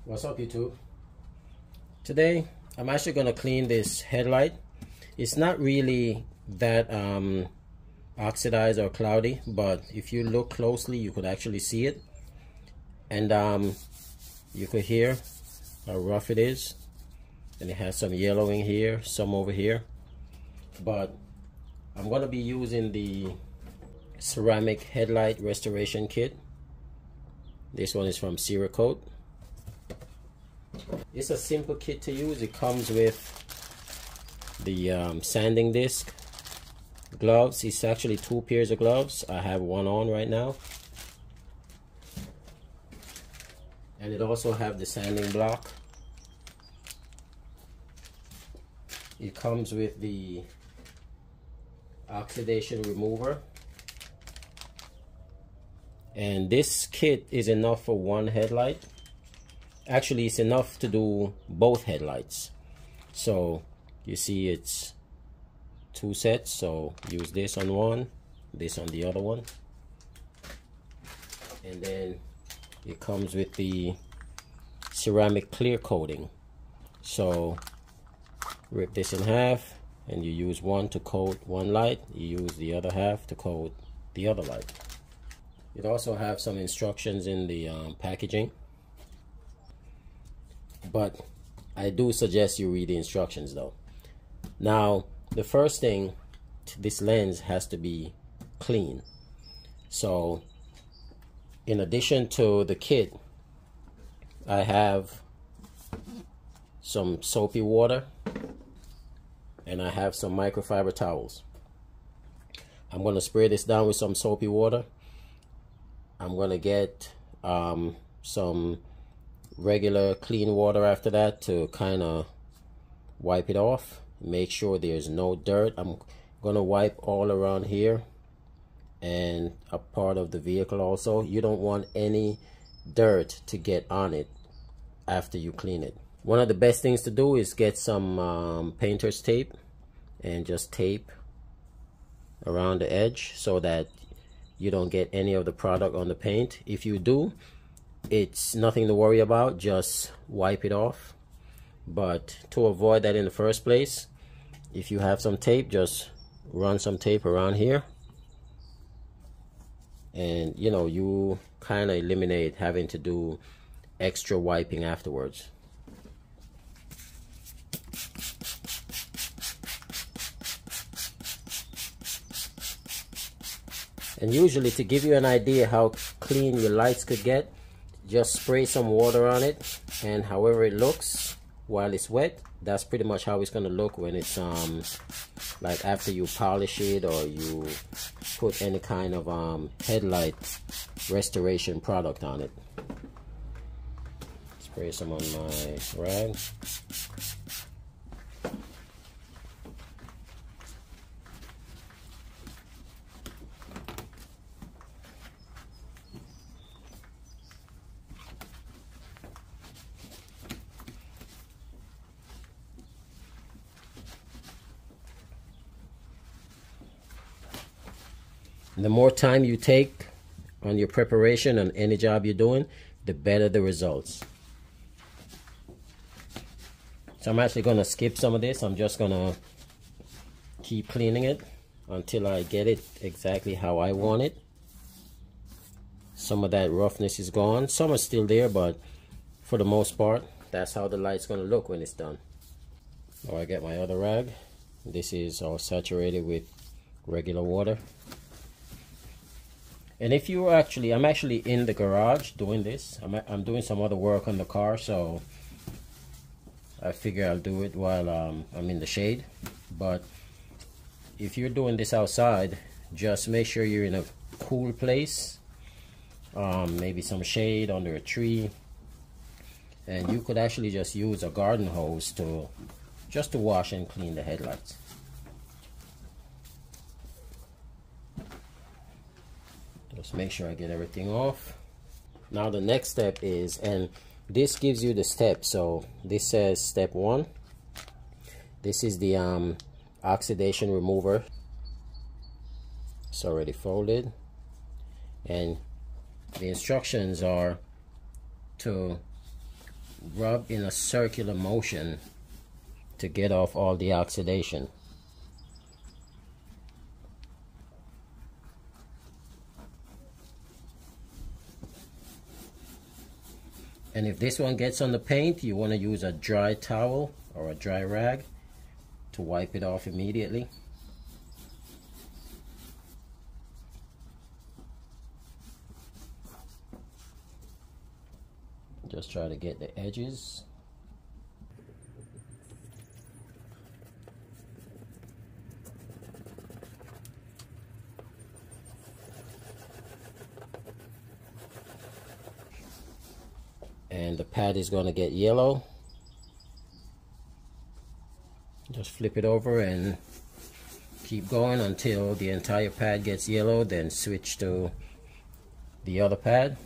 What's up, YouTube? Today I'm actually going to clean this headlight. It's not really that oxidized or cloudy, but if you look closely you could actually see it, and you could hear how rough it is, and it has some yellowing here, some over here. But I'm going to be using the ceramic headlight restoration kit. This one is from Cerakote. It's a simple kit to use. It comes with the sanding disc, gloves. It's actually 2 pairs of gloves. I have one on right now, and it also have the sanding block. It comes with the Oxidation Remover, and this kit is enough for one headlight. Actually, it's enough to do both headlights. So you see it's 2 sets, so use this on one, this on the other one. And then it comes with the ceramic clear coating. So rip this in half, and you use one to coat one light, you use the other half to coat the other light. It also has some instructions in the packaging, but I do suggest you read the instructions though. Now, the first thing, this lens has to be clean. So in addition to the kit, I have some soapy water, and I have some microfiber towels. I'm going to spray this down with some soapy water. I'm going to get some regular clean water after that to kind of wipe it off. Make sure there's no dirt. I'm going to wipe all around here and a part of the vehicle also. You don't want any dirt to get on it after you clean it. One of the best things to do is get some painter's tape and just tape around the edge so that you don't get any of the product on the paint. If you do, it's nothing to worry about, just wipe it off. But to avoid that in the first place, if you have some tape, just run some tape around here, and you know, you kind of eliminate having to do extra wiping afterwards. And usually, to give you an idea how clean your lights could get, just spray some water on it, and however it looks while it's wet, that's pretty much how it's going to look when it's like after you polish it or you put any kind of headlight restoration product on it. Spray some on my rag. The more time you take on your preparation on any job you're doing, the better the results. So I'm actually going to skip some of this. I'm just going to keep cleaning it until I get it exactly how I want it. Some of that roughness is gone. Some are still there, but for the most part, that's how the light's going to look when it's done. So I get my other rag. This is all saturated with regular water. And if you actually, I'm actually in the garage doing this. I'm doing some other work on the car, so I figure I'll do it while I'm in the shade. But if you're doing this outside, just make sure you're in a cool place, maybe some shade under a tree, and you could actually just use a garden hose to wash and clean the headlights. Just make sure I get everything off. Now the next step is, and this gives you the steps. So this says step 1. This is the oxidation remover. It's already folded, and the instructions are to rub in a circular motion to get off all the oxidation. And if this one gets on the paint, you want to use a dry towel or a dry rag to wipe it off immediately. Just try to get the edges. And the pad is going to get yellow. Just flip it over and keep going until the entire pad gets yellow, then switch to the other pad.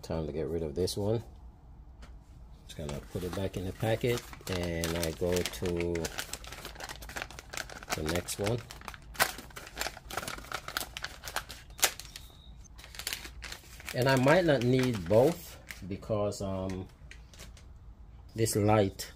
Time to get rid of this one. Just gonna put it back in the packet, and I go to the next one. And I might not need both because this light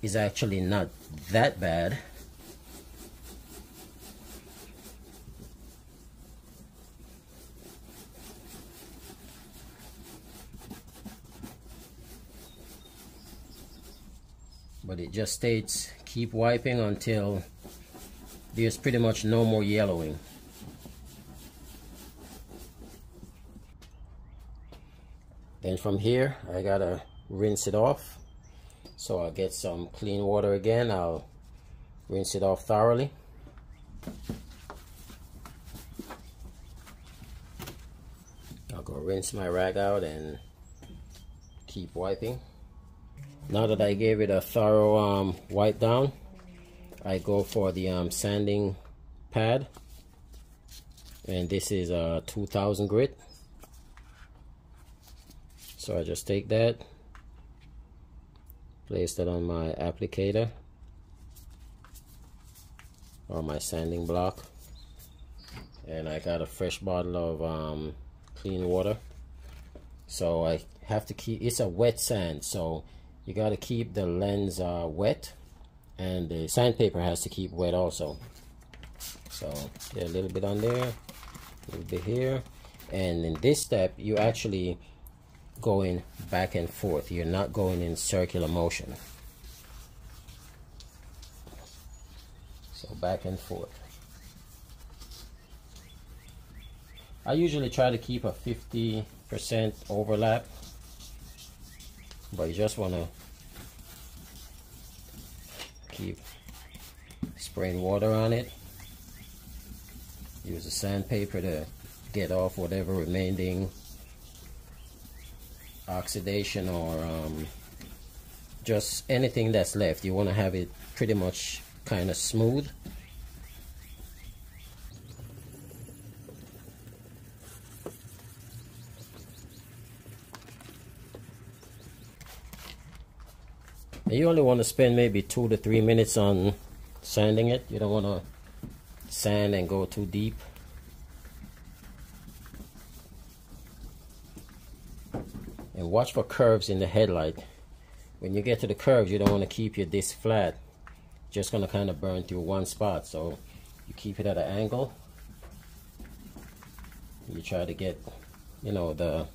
is actually not that bad. But it just states keep wiping until there's pretty much no more yellowing. Then from here I gotta rinse it off. So I'll get some clean water again. I'll rinse it off thoroughly. I'll go rinse my rag out and keep wiping. Now that I gave it a thorough wipe down, I go for the sanding pad, and this is a 2000 grit. So I just take that, place that on my applicator or my sanding block, and I got a fresh bottle of clean water. So I have to keep, it's a wet sand, so you got to keep the lens wet, and the sandpaper has to keep wet also. So get a little bit on there, a little bit here, and in this step you actually going back and forth. You're not going in circular motion. So back and forth. I usually try to keep a 50% overlap, but you just want to keep spraying water on it. Use the sandpaper to get off whatever remaining oxidation or just anything that's left. You want to have it pretty much kind of smooth. You only want to spend maybe 2 to 3 minutes on sanding it. You don't want to sand and go too deep. And watch for curves in the headlight. When you get to the curves, you don't want to keep your disc flat. Just going to kind of burn through one spot. So you keep it at an angle. You try to get, you know, the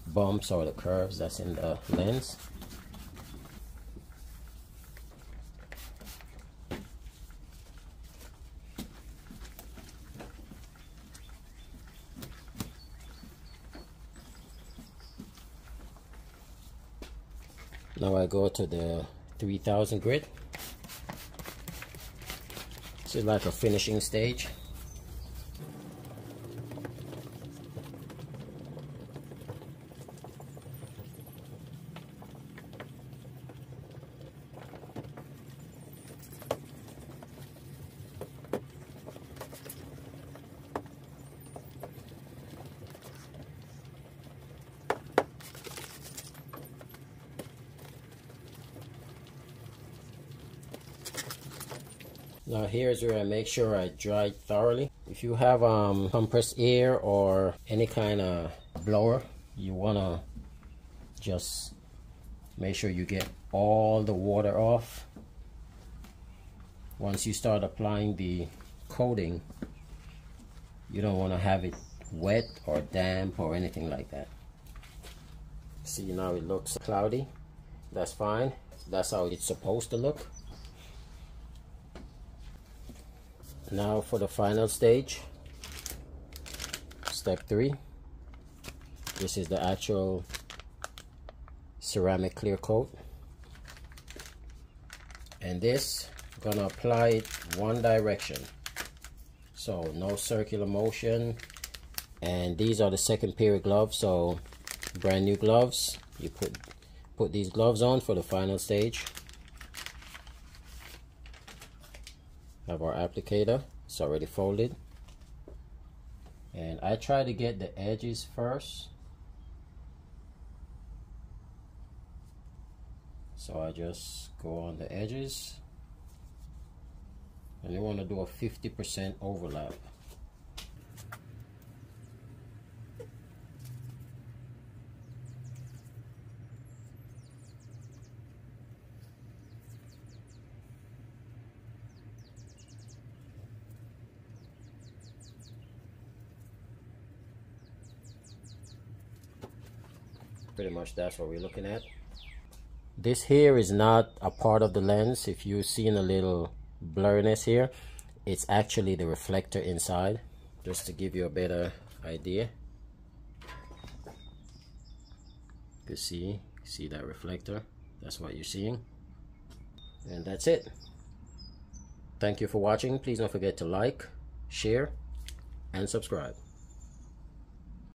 bumps or the curves that's in the lens. Now I go to the 3000 grit. This is like a finishing stage. Now here's where I make sure I dry it thoroughly. If you have compressed air or any kind of blower, you want to just make sure you get all the water off. Once you start applying the coating, you don't want to have it wet or damp or anything like that. See, now it looks cloudy. That's fine. That's how it's supposed to look. Now for the final stage, step 3. This is the actual ceramic clear coat, and this I'm gonna apply it one direction, so no circular motion. And these are the second pair of gloves, so brand new gloves. You put these gloves on for the final stage. Have our applicator, it's already folded, and I try to get the edges first. So I just go on the edges, and you want to do a 50% overlap. Pretty much that's what we're looking at. This here is not a part of the lens. If you're seeing a little blurriness here, it's actually the reflector inside, just to give you a better idea. You see that reflector? That's what you're seeing. And that's it. Thank you for watching. Please don't forget to like, share, and subscribe.